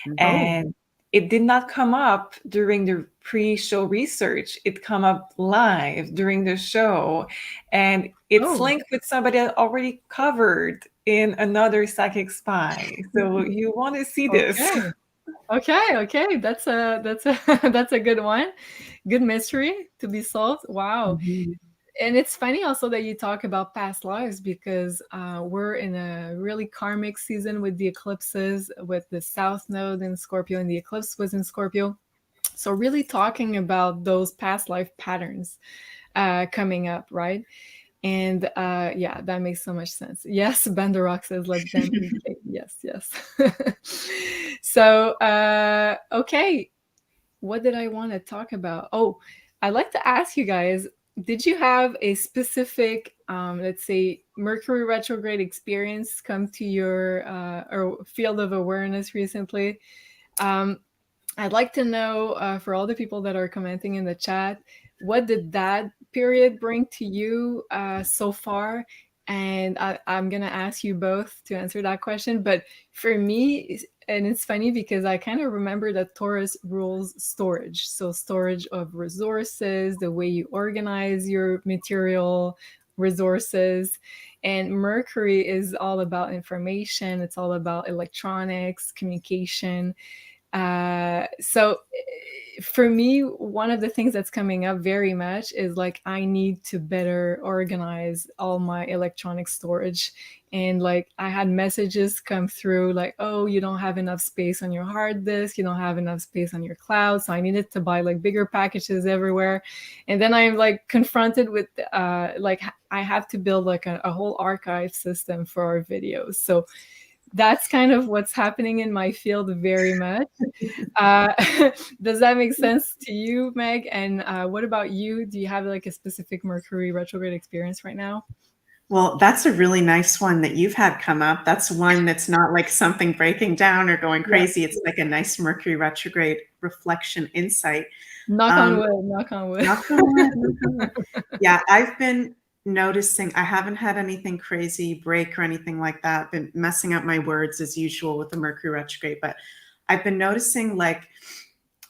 Oh, And it did not come up during the pre-show research. It come up live during the show, and it's oh, linked with somebody that already covered in another psychic spy. So you want to see this. okay. Okay. That's a that's a good one. Good mystery to be solved. Wow. Mhm. And it's funny also that you talk about past lives because we're in a really karmic season with the eclipses, with the South Node in Scorpio, and the eclipse was in Scorpio. So really talking about those past life patterns coming up, right? And yeah, that makes so much sense. Yes, Bandarok says let them eat cake. Yes, yes. So okay, what did I want to talk about? Oh, I'd like to ask you guys, did you have a specific, let's say, Mercury retrograde experience come to your or field of awareness recently? I'd like to know for all the people that are commenting in the chat, what did that period bring to you so far? And I'm going to ask you both to answer that question. But for me, and it's funny because I kind of remember that Taurus rules storage. So, storage of resources, the way you organize your material resources. And Mercury is all about information, it's all about electronics, communication. So for me, one of the things that's coming up very much is like I need to better organize all my electronic storage. And like I had messages come through like, oh, you don't have enough space on your hard disk, you don't have enough space on your cloud. So I needed to buy like bigger packages everywhere. And then I'm like confronted with like I have to build like a whole archive system for our videos. So that's kind of what's happening in my field very much. Uh, does that make sense to you, Meg? And what about you? Do you have like a specific Mercury retrograde experience right now? Well, that's a really nice one that you've had come up. That's one that's not like something breaking down or going Yeah. crazy. It's like a nice Mercury retrograde reflection insight. Knock on wood, knock on wood. Knock on wood, knock on wood. Yeah, I've been noticing, I haven't had anything crazy break or anything like that. Been messing up my words as usual with the Mercury retrograde, but I've been noticing like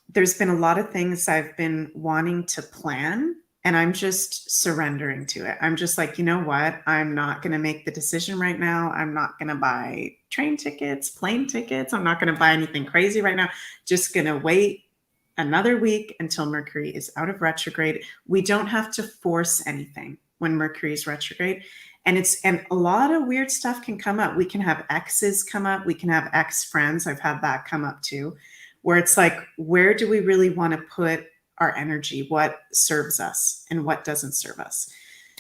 there's been a lot of things I've been wanting to plan, and I'm just surrendering to it. I'm just like, you know what? I'm not going to make the decision right now. I'm not going to buy train tickets, plane tickets. I'm not going to buy anything crazy right now. Just going to wait another week until Mercury is out of retrograde. We don't have to force anything when Mercury is retrograde. And a lot of weird stuff can come up. We can have exes come up. We can have ex friends. I've had that come up too, where it's like, where do we really want to put our energy? What serves us and what doesn't serve us?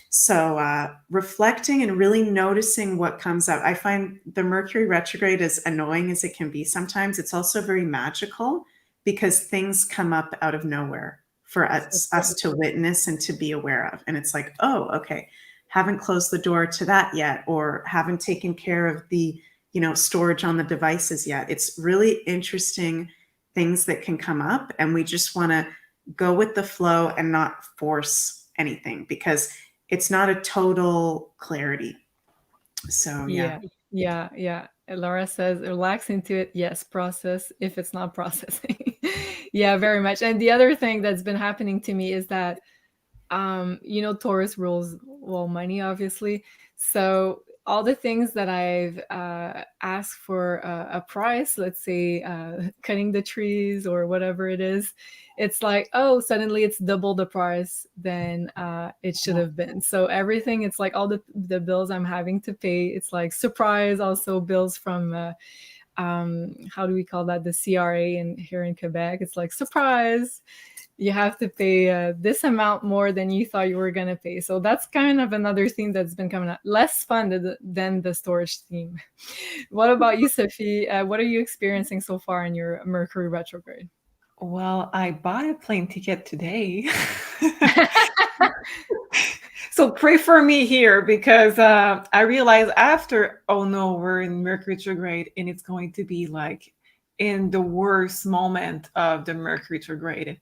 So reflecting and really noticing what comes up. I find the Mercury retrograde, as annoying as it can be sometimes, it's also very magical because things come up out of nowhere for us to witness and to be aware of. And it's like, oh, okay, haven't closed the door to that yet, or haven't taken care of the, storage on the devices yet. It's really interesting things that can come up, and we just want to go with the flow and not force anything because it's not a total clarity. So yeah. Laura says relax into it. Yes, process if it's not processing. Yeah, very much. And the other thing that's been happening to me is that Taurus rules money, obviously. So all the things that I've asked for a price, let's say cutting the trees or whatever it is, it's like, oh, suddenly it's double the price than it should have been. So everything, it's like all the bills I'm having to pay, it's like surprise. Also bills from how do we call that, the CRA here in Quebec. It's like surprise, you have to pay this amount more than you thought you were going to pay. So that's kind of another theme that's been coming up. Less fun than the storage theme. What about you, Sophie? What are you experiencing so far in your Mercury retrograde? Well, I bought a plane ticket today. So pray for me here because I realized after, oh no, we're in Mercury retrograde and it's going to be like in the worst moment of the Mercury retrograde.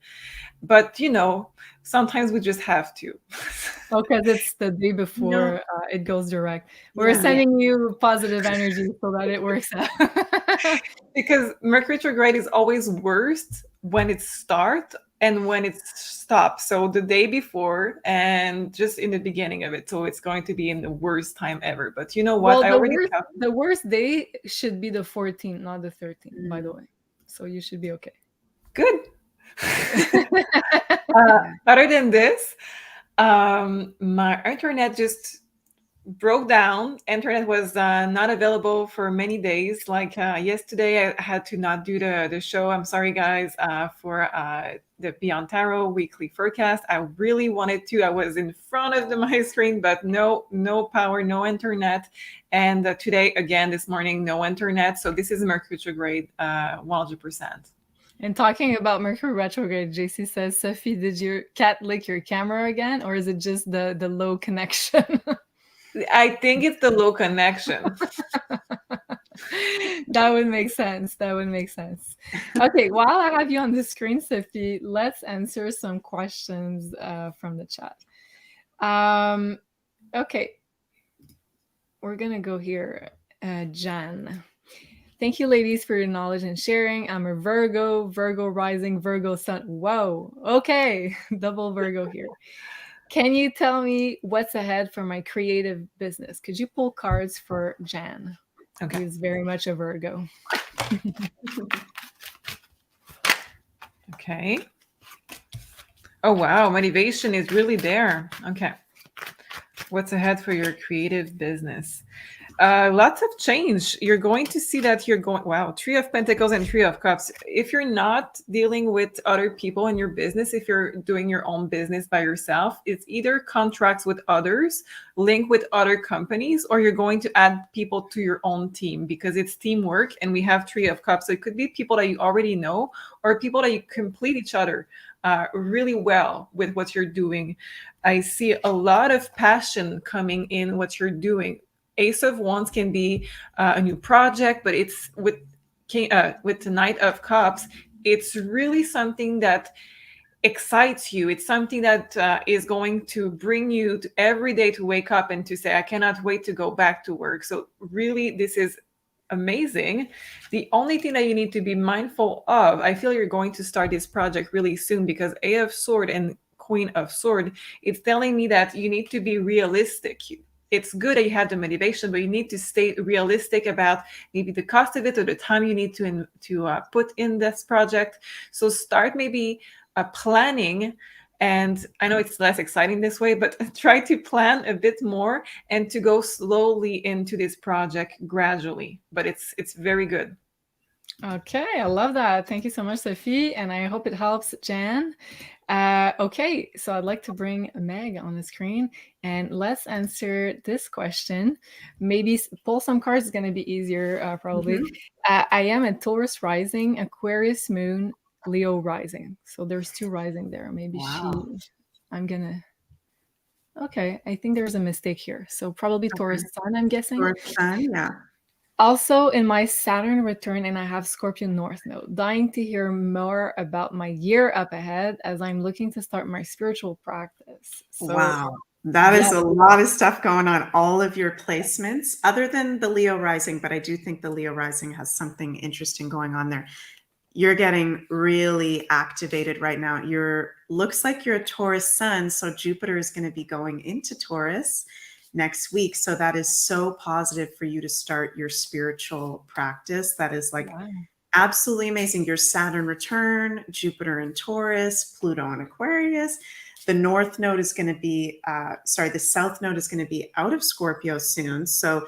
But sometimes we just have to. Oh, because it's the day before it goes direct. We're Yeah. sending you positive energy so that it works out. Because Mercury retrograde is always worst when it starts and when it stops. So the day before and just in the beginning of it. So it's going to be in the worst time ever. But you know what? Well, I the worst day should be the 14th, not the 13th, by the way. So you should be okay. Good. Other than this, my internet just broke down. Internet was not available for many days. Like yesterday, I had to not do the show. I'm sorry, guys, for the Beyond Tarot weekly forecast. I really wanted to. I was in front of my screen, but no power, no internet. And today, again, this morning, no internet. So this is Mercury retrograde, 100%. And talking about Mercury retrograde, JC says, Sophie, did your cat lick your camera again, or is it just the low connection? I think it's the low connection. That would make sense. That would make sense. Okay, while I have you on the screen, Sophie, let's answer some questions from the chat. Okay, we're gonna go here. Jan. Thank you, ladies, for your knowledge and sharing. I'm a Virgo rising, Virgo sun. Whoa, okay, double Virgo here. Can you tell me what's ahead for my creative business? Could you pull cards for Jan? Okay. He's very much a Virgo. Okay. Oh, wow. Motivation is really there. Okay. What's ahead for your creative business? Lots of change. You're going to see that wow, 3 of Pentacles and 3 of Cups. If you're not dealing with other people in your business, if you're doing your own business by yourself, it's either contracts with others, link with other companies, or you're going to add people to your own team because it's teamwork and we have 3 of Cups. So it could be people that you already know or people that you complete each other really well with what you're doing. I see a lot of passion coming in what you're doing. Ace of Wands can be a new project, but it's with the Knight of Cups, it's really something that excites you. It's something that is going to bring you to every day to wake up and to say, I cannot wait to go back to work. So really, this is amazing. The only thing that you need to be mindful of, I feel you're going to start this project really soon because A of Sword and Queen of Sword, it's telling me that you need to be realistic. It's good that you have the motivation, but you need to stay realistic about maybe the cost of it or the time you need to put in this project. So start maybe planning. And I know it's less exciting this way, but try to plan a bit more and to go slowly into this project gradually. But it's very good. Okay, I love that. Thank you so much, Sophie. And I hope it helps Jan. Okay, so I'd like to bring Meg on the screen and let's answer this question. Maybe pull some cards is going to be easier, probably. I am a Taurus rising, Aquarius moon, Leo rising. So there's 2 rising there. Maybe okay, I think there's a mistake here. So probably Taurus sun, I'm guessing. Taurus sun, yeah. Also in my Saturn return, and I have Scorpio North Node. Dying to hear more about my year up ahead as I'm looking to start my spiritual practice. So, wow. That is a lot of stuff going on, all of your placements, other than the Leo rising, but I do think the Leo rising has something interesting going on there. You're getting really activated right now. Looks like you're a Taurus sun, so Jupiter is going to be going into Taurus next week. So that is so positive for you to start your spiritual practice. That is like absolutely amazing. Your Saturn return, Jupiter in Taurus, Pluto in Aquarius. The North Node is going to be, the South Node is going to be out of Scorpio soon. So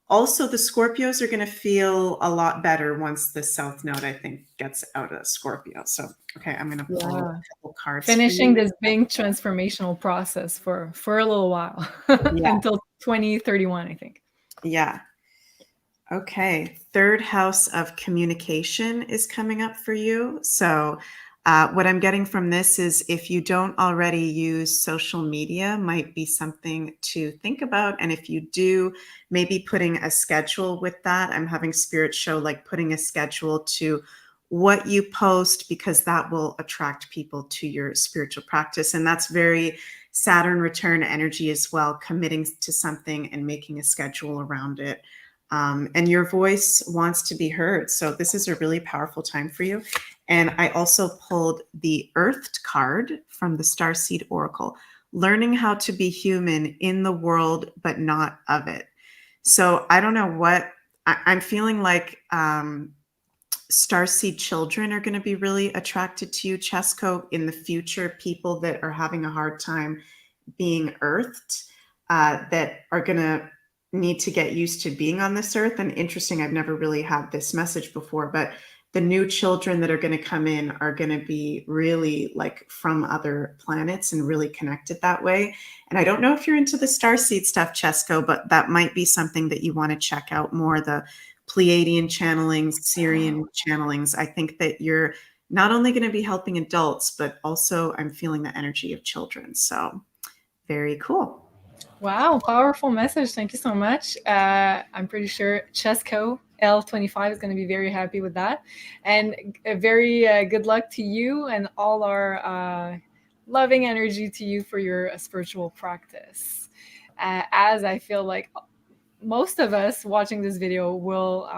also the Scorpios are going to feel a lot better once the South Node, I think, gets out of Scorpio. So, okay, I'm going to pull a couple cards. Finishing this big transformational process for a little while until 2031, I think. Yeah. Okay. 3rd house of communication is coming up for you. So What I'm getting from this is if you don't already use social media, might be something to think about. And if you do, maybe putting a schedule with that. I'm having spirit show like putting a schedule to what you post, because that will attract people to your spiritual practice. And that's very Saturn return energy as well, committing to something and making a schedule around it. And your voice wants to be heard. So this is a really powerful time for you. And I also pulled the Earthed card from the Starseed Oracle, learning how to be human in the world, but not of it. So I don't know what, I'm feeling like Starseed children are going to be really attracted to you, Chesko, in the future. People that are having a hard time being earthed, that are going to need to get used to being on this earth. And interesting, I've never really had this message before, but the new children that are going to come in are going to be really like from other planets and really connected that way. And I don't know if you're into the starseed stuff, Chesko, but that might be something that you want to check out more. The Pleiadian channelings, Syrian channelings. I think that you're not only going to be helping adults, but also I'm feeling the energy of children. So very cool. Wow, powerful message. Thank you so much. I'm pretty sure Chesko L25 is going to be very happy with that. And a very good luck to you and all our loving energy to you for your spiritual practice. As I feel like most of us watching this video will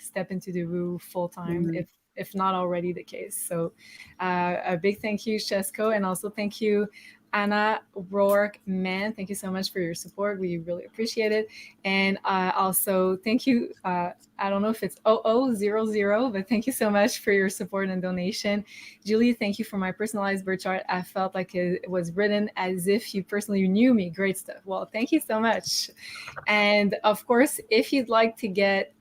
step into the woo full time, if not already the case. So a big thank you, Chesko, and also thank you, Anna Rourke, man, thank you so much for your support. We really appreciate it. And also thank you, I don't know if it's 0000, but thank you so much for your support and donation. Julie, thank you for my personalized birth chart. I felt like it was written as if you personally knew me. Great stuff. Well, thank you so much. And of course, if you'd like to get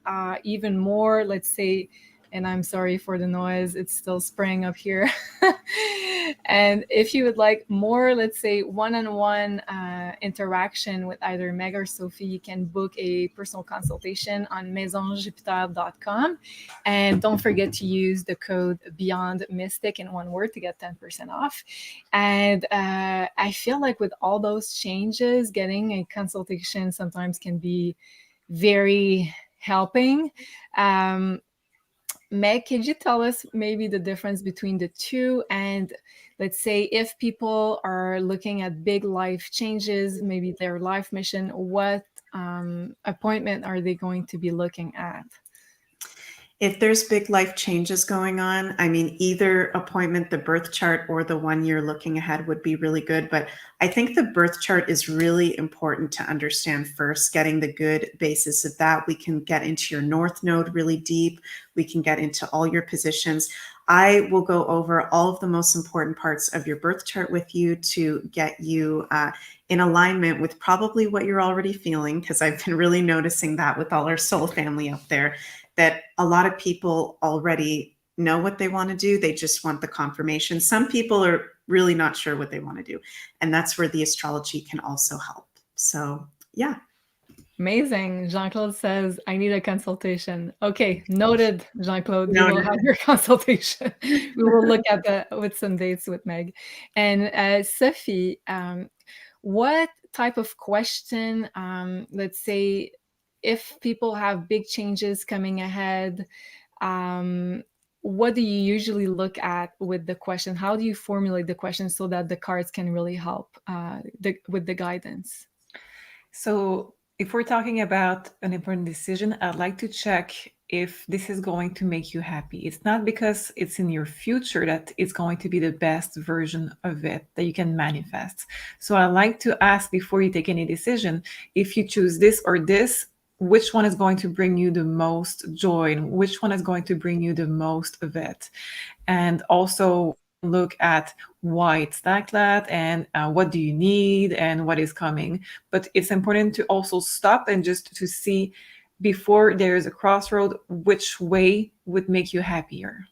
even more, let's say, and I'm sorry for the noise, it's still spraying up here. And if you would like more, let's say, one-on-one interaction with either Meg or Sophie, you can book a personal consultation on MAISONJupiter.com. And don't forget to use the code BeyondMystic in one word to get 10% off. And I feel like with all those changes, getting a consultation sometimes can be very helping. Meg, could you tell us maybe the difference between the two? And let's say if people are looking at big life changes, maybe their life mission, what appointment are they going to be looking at? If there's big life changes going on, I mean, either appointment, the birth chart or the one year looking ahead would be really good. But I think the birth chart is really important to understand first, getting the good basis of that. We can get into your North Node really deep. We can get into all your positions. I will go over all of the most important parts of your birth chart with you to get you in alignment with probably what you're already feeling, because I've been really noticing that with all our soul family up there, that a lot of people already know what they want to do. They just want the confirmation. Some people are really not sure what they want to do. And that's where the astrology can also help. So, yeah. Amazing. Jean-Claude says, I need a consultation. Okay, noted, Jean-Claude. You will have your consultation. We will look at that with some dates with Meg. And Sophie, what type of question, let's say, if people have big changes coming ahead, what do you usually look at with the question? How do you formulate the question so that the cards can really help with the guidance? So if we're talking about an important decision, I'd like to check if this is going to make you happy. It's not because it's in your future that it's going to be the best version of it that you can manifest. So I like to ask before you take any decision, if you choose this or this, which one is going to bring you the most joy and which one is going to bring you the most of it. And also look at why it's like that and what do you need and what is coming. But it's important to also stop and just to see before there is a crossroad, which way would make you happier.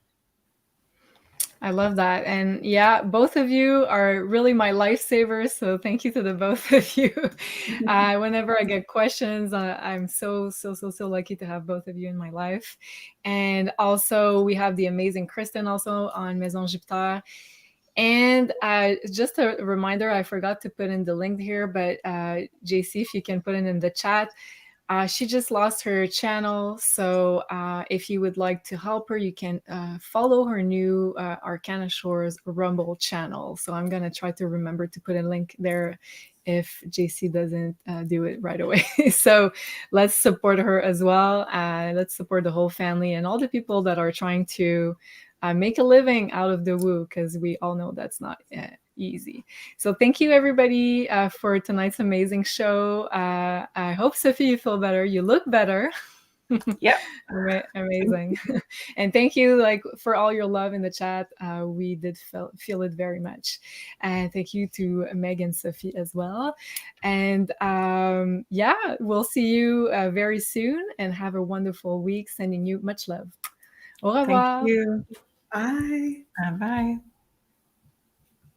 I love that. And yeah, both of you are really my lifesavers. So thank you to the both of you. Whenever I get questions, I'm so lucky to have both of you in my life. And also, we have the amazing Kristen also on Maison Jupiter. And just a reminder, I forgot to put in the link here, but JC, if you can put it in the chat. She just lost her channel, so if you would like to help her, you can follow her new Arcana Shores Rumble channel. So I'm going to try to remember to put a link there if JC doesn't do it right away. So let's support her as well. Let's support the whole family and all the people that are trying to make a living out of the woo, because we all know that's not easy. So thank you everybody for tonight's amazing show. I hope, Sophie, you feel better. You look better. Yeah. Amazing. And thank you for all your love in the chat. We did feel it very much. And thank you to Meg and Sophie as well. And yeah, we'll see you very soon, and have a wonderful week. Sending you much love. Au revoir. Thank you. Bye. Bye.